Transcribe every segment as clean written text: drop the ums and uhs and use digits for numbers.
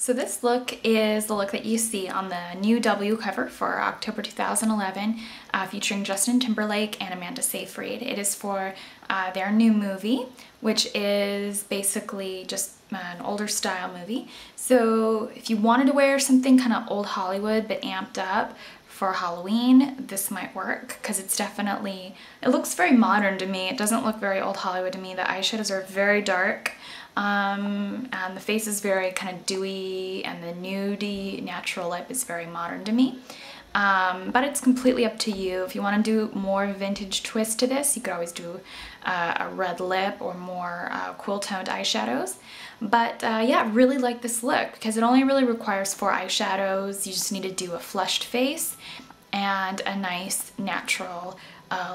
So this look is the look that you see on the new W cover for October 2011, featuring Justin Timberlake and Amanda Seyfried. It is for their new movie, which is basically just an older style movie. So if you wanted to wear something kind of old Hollywood but amped up for Halloween, this might work because it's definitely, it looks very modern to me. It doesn't look very old Hollywood to me. The eyeshadows are very dark. And the face is very kind of dewy, and the nudie natural lip is very modern to me. But it's completely up to you. If you want to do more vintage twist to this, you could always do a red lip or more cool toned eyeshadows. But yeah, really like this look because it only really requires 4 eyeshadows. You just need to do a flushed face and a nice natural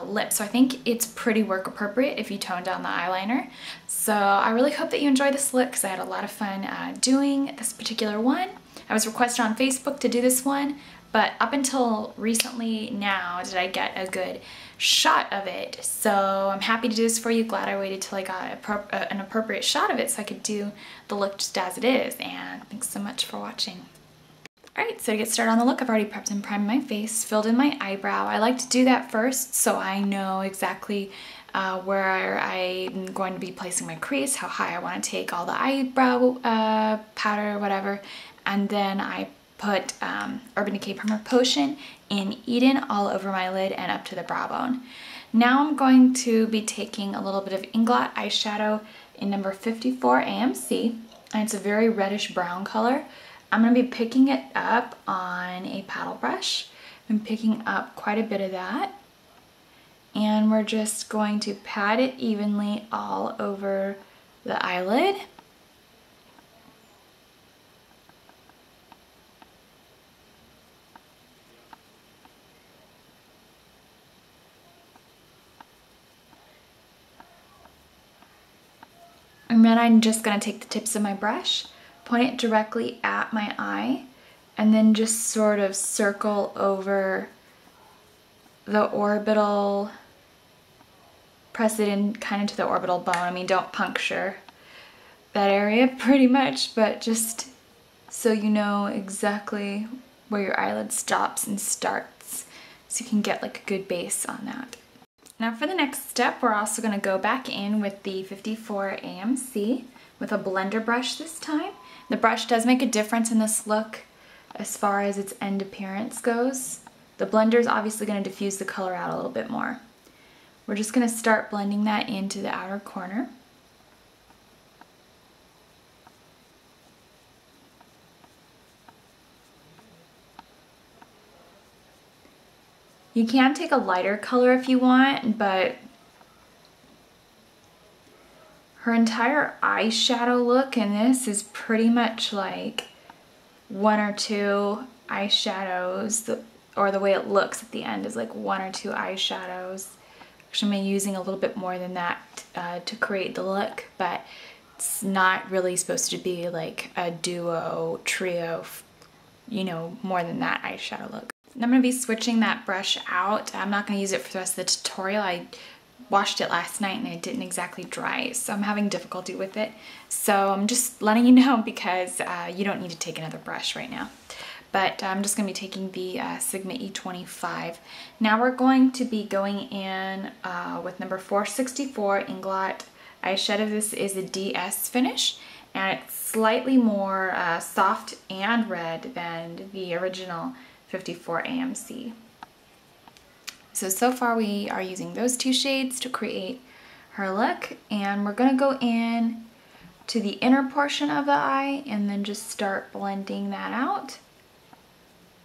lip. So I think it's pretty work appropriate if you tone down the eyeliner. So I really hope that you enjoy this look because I had a lot of fun doing this particular one. I was requested on Facebook to do this one, but up until recently now did I get a good shot of it. So I'm happy to do this for you. Glad I waited till I got an appropriate shot of it so I could do the look just as it is. And thanks so much for watching. Alright, so to get started on the look, I've already prepped and primed my face, filled in my eyebrow. I like to do that first so I know exactly where I'm going to be placing my crease, how high I want to take all the eyebrow powder or whatever. And then I put Urban Decay Permanent Potion in Eden all over my lid and up to the brow bone. Now I'm going to be taking a little bit of Inglot eyeshadow in number 54 AMC, and it's a very reddish brown color. I'm going to be picking it up on a paddle brush. I'm picking up quite a bit of that. And we're just going to pat it evenly all over the eyelid. And then I'm just going to take the tips of my brush, point it directly at my eye, and then just sort of circle over the orbital, press it in kind of to the orbital bone. I mean, don't puncture that area pretty much, but just so you know exactly where your eyelid stops and starts, so you can get like a good base on that. Now for the next step, we're also going to go back in with the 54 AMC with a blender brush this time. The brush does make a difference in this look as far as its end appearance goes. The blender is obviously going to diffuse the color out a little bit more. We're just going to start blending that into the outer corner. You can take a lighter color if you want, but her entire eyeshadow look in this is pretty much like 1 or 2 eyeshadows, or the way it looks at the end is like 1 or 2 eyeshadows. Actually, I'm using a little bit more than that to create the look, but it's not really supposed to be like a duo, trio, you know, more than that eyeshadow look. And I'm going to be switching that brush out. I'm not going to use it for the rest of the tutorial. I washed it last night and it didn't exactly dry, so I'm having difficulty with it. So I'm just letting you know because you don't need to take another brush right now. But I'm just going to be taking the Sigma E25. Now we're going to be going in with number 464 Inglot eyeshadow. This is a DS finish, and it's slightly more soft and red than the original 54 AMC. So far we are using those 2 shades to create her look, and we're going to go in to the inner portion of the eye and then just start blending that out.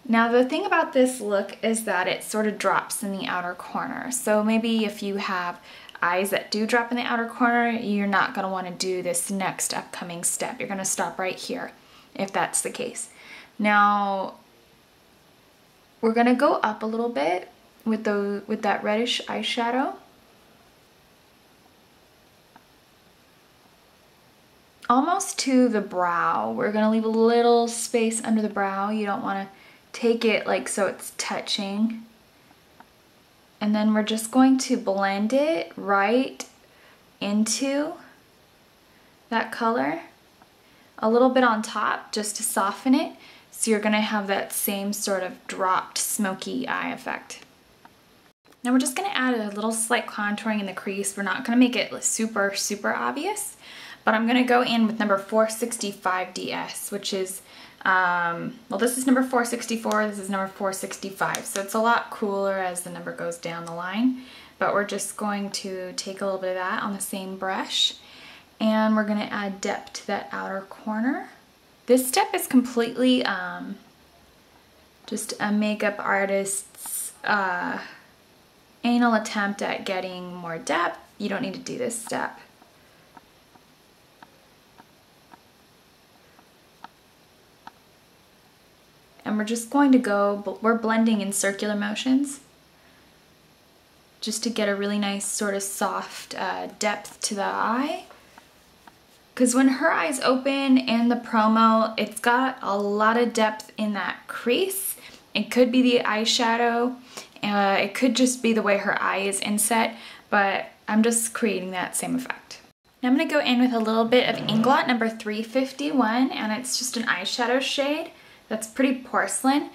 Now the thing about this look is that it sort of drops in the outer corner, so maybe if you have eyes that do drop in the outer corner, you're not going to want to do this next upcoming step. You're going to stop right here if that's the case. Now we're going to go up a little bit with that reddish eyeshadow. Almost to the brow. We're going to leave a little space under the brow. You don't want to take it like so it's touching. And then we're just going to blend it right into that color a little bit on top just to soften it. So you're gonna have that same sort of dropped smoky eye effect. Now we're just gonna add a little slight contouring in the crease. We're not gonna make it super, super obvious, but I'm gonna go in with number 465 DS, which is, well, this is number 464, this is number 465. So it's a lot cooler as the number goes down the line, but we're just going to take a little bit of that on the same brush, and we're gonna add depth to that outer corner. This step is completely just a makeup artist's anal attempt at getting more depth. You don't need to do this step. And we're just going to go, we're blending in circular motions just to get a really nice sort of soft depth to the eye. Because when her eyes open in the promo, it's got a lot of depth in that crease. It could be the eyeshadow, it could just be the way her eye is inset, but I'm just creating that same effect. Now I'm going to go in with a little bit of Inglot number 351, and it's just an eyeshadow shade that's pretty porcelain.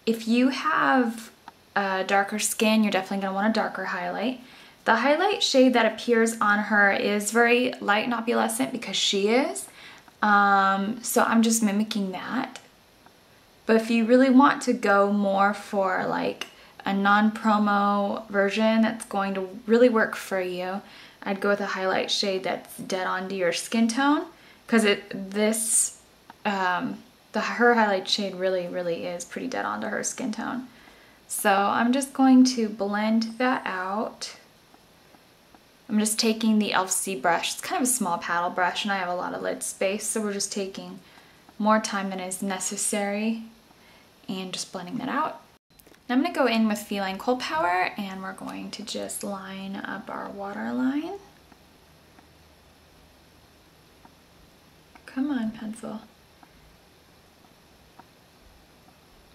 If you have darker skin, you're definitely going to want a darker highlight. The highlight shade that appears on her is very light and opalescent because she is. So I'm just mimicking that. But if you really want to go more for like a non-promo version that's going to really work for you, I'd go with a highlight shade that's dead onto your skin tone, because her highlight shade really is pretty dead onto her skin tone. So I'm just going to blend that out. I'm just taking the e.l.f.c. brush. It's kind of a small paddle brush and I have a lot of lid space, so we're just taking more time than is necessary and just blending that out. Now I'm going to go in with Feline Kohl Power and we're going to just line up our waterline. Come on, pencil.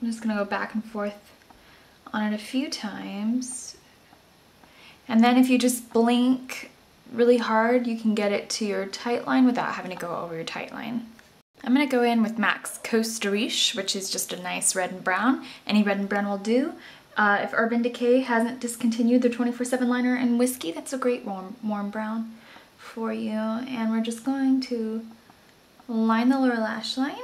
I'm just going to go back and forth on it a few times. And then if you just blink really hard, you can get it to your tight line without having to go over your tight line. I'm going to go in with MAC's Costa Riche, which is just a nice red and brown. Any red and brown will do. If Urban Decay hasn't discontinued their 24/7 liner in Whiskey, that's a great warm brown for you. And we're just going to line the lower lash line.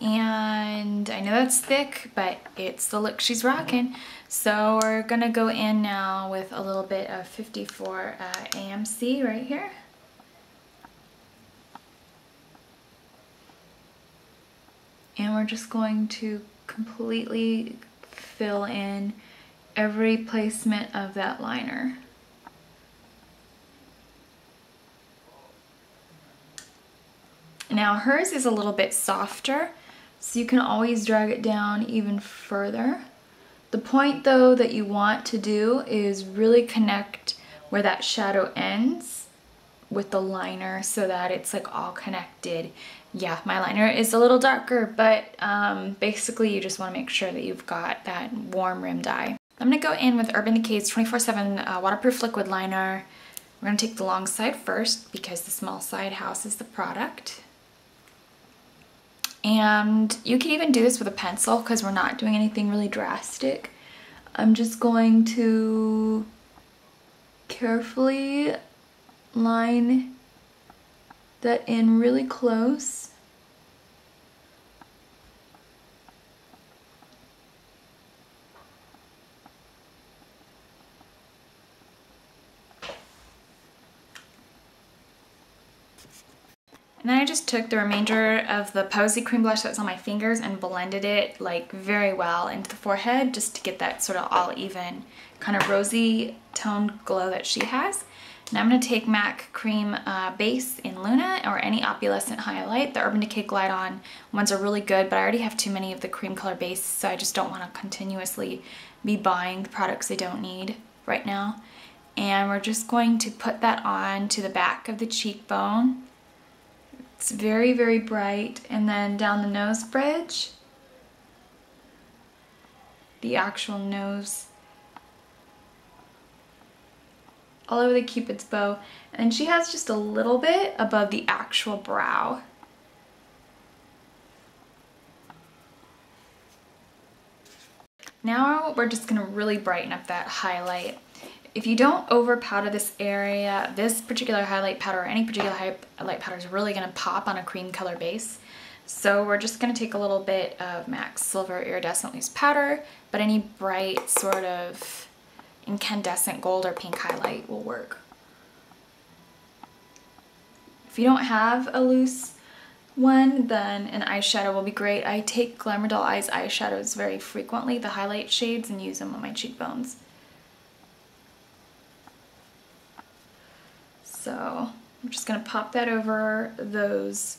And I know that's thick, but it's the look she's rocking. So we're gonna go in now with a little bit of 54 AMC right here. And we're just going to completely fill in every placement of that liner. Now hers is a little bit softer, so you can always drag it down even further. The point though that you want to do is really connect where that shadow ends with the liner so that it's like all connected. Yeah, my liner is a little darker, but basically you just want to make sure that you've got that warm rimmed eye. I'm going to go in with Urban Decay's 24/7 waterproof liquid liner. We're going to take the long side first because the small side houses the product. And you can even do this with a pencil because we're not doing anything really drastic. I'm just going to carefully line that in really close. And then I just took the remainder of the Posey cream blush that's on my fingers and blended it like very well into the forehead just to get that sort of all even kind of rosy toned glow that she has. Now I'm going to take MAC Cream Base in Luna or any opalescent highlight. The Urban Decay Glide On ones are really good, but I already have too many of the cream color base, so I just don't want to continuously be buying the products I don't need right now. And we're just going to put that on to the back of the cheekbone. It's very, very bright. And then down the nose bridge, the actual nose all over the Cupid's bow, and she has just a little bit above the actual brow. Now we're just gonna really brighten up that highlight. If you don't over powder this area, this particular highlight powder or any particular highlight powder is really gonna pop on a cream color base. So we're just gonna take a little bit of MAC Silver Iridescent Loose Powder, but any bright sort of incandescent gold or pink highlight will work. If you don't have a loose one, then an eyeshadow will be great. I take Glamour Doll Eyes eyeshadows very frequently, the highlight shades, and use them on my cheekbones. So I'm just gonna pop that over those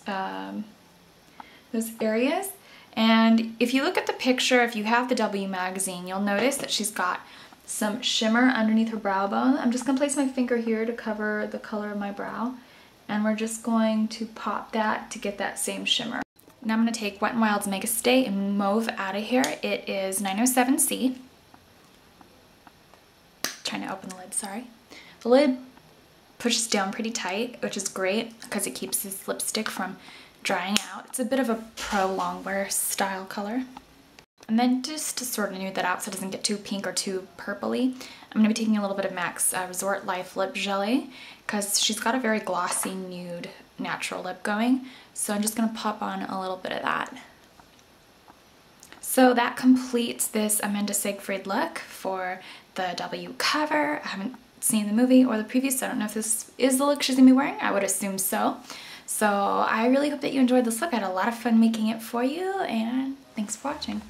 areas. And if you look at the picture, if you have the W magazine, you'll notice that she's got some shimmer underneath her brow bone. I'm just gonna place my finger here to cover the color of my brow, and we're just going to pop that to get that same shimmer. Now I'm gonna take Wet n Wild's Mega Stay in Mauve out of here. It is 907C. Trying to open the lid, sorry. The lid pushes down pretty tight, which is great because it keeps this lipstick from drying out. It's a bit of a pro longwear style color. And then just to sort of nude that out so it doesn't get too pink or too purpley, I'm going to be taking a little bit of MAC's Resort Life Lip Gelee because she's got a very glossy nude natural lip going. So I'm just going to pop on a little bit of that. So that completes this Amanda Seyfried look for the W cover. I haven't seen the movie or the preview, so I don't know if this is the look she's gonna be wearing. I would assume so. So I really hope that you enjoyed this look. I had a lot of fun making it for you, and thanks for watching.